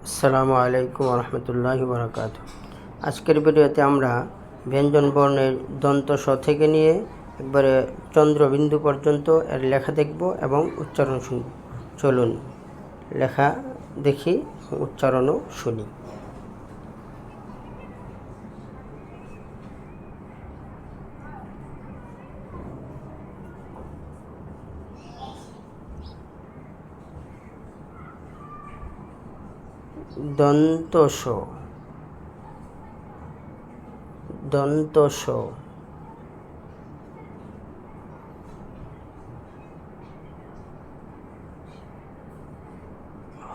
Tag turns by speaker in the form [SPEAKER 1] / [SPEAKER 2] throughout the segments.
[SPEAKER 1] আসসালামু আলাইকুম রহমতুল্লাহি বারাকাতুহু। আজকের ভিডিওতে আমরা ব্যঞ্জন বর্ণের দন্ত স থেকে নিয়ে একবারে চন্দ্রবিন্দু পর্যন্ত এর লেখা দেখব এবং উচ্চারণ শুনব। চলুন লেখা দেখি, উচ্চারণও শুনি। দন্ত স, দন্ত স।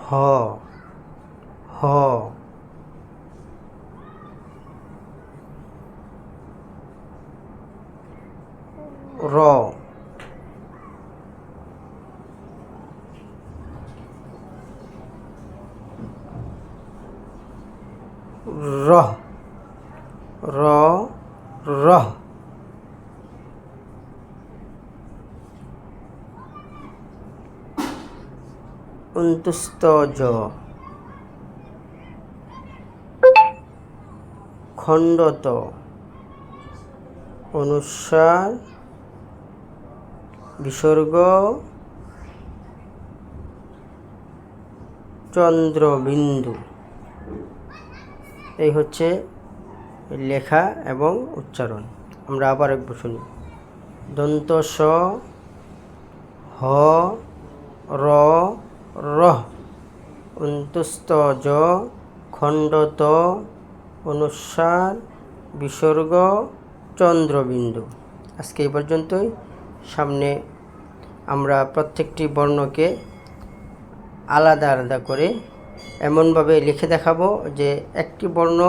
[SPEAKER 1] হ, হ। র, র, র, র। অন্তুস্থ জ, খণ্ডত, অনুস্বার, বিসর্গ, চন্দ্রবিন্দু। এই হচ্ছে লেখা এবং উচ্চারণ। আমরা আবার একবার শুনি। দন্ত স, হ, র, র। অন্তুস্থ জ, খণ্ডত, অনুস্বার, বিসর্গ, চন্দ্রবিন্দু। আজকে এই পর্যন্তই। সামনে আমরা প্রত্যেকটি বর্ণকে আলাদা আলাদা করে এমনভাবে লিখে দেখাবো যে একটি বর্ণ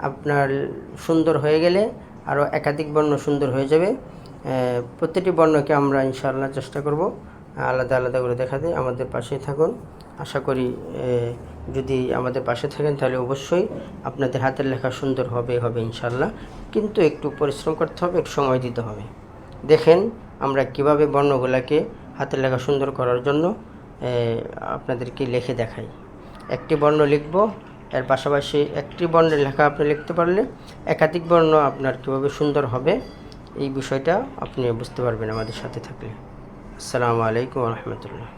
[SPEAKER 1] আপনার সুন্দর হয়ে গেলে আরও একাধিক বর্ণ সুন্দর হয়ে যাবে। প্রতিটি বর্ণকে আমরা ইনশাআল্লাহ চেষ্টা করব আলাদা আলাদা করে দেখাতে। আমাদের পাশেই থাকুন। আশা করি যদি আমাদের পাশে থাকেন তাহলে অবশ্যই আপনাদের হাতের লেখা সুন্দর হবে ইনশাআল্লাহ। কিন্তু একটু পরিশ্রম করতে হবে, একটু সময় দিতে হবে। দেখেন আমরা কিভাবে বর্ণগুলোকে হাতের লেখা সুন্দর করার জন্য আপনাদেরকে লিখে দেখাই। একটি বর্ণ লিখব, এর পাশাপাশি একটি বর্ণের লেখা আপনি লিখতে পারলে একাধিক বর্ণ আপনার কীভাবে সুন্দর হবে এই বিষয়টা আপনি বুঝতে পারবেন আমাদের সাথে থাকলে। আসসালামু আলাইকুম রহমতুল্লাহ।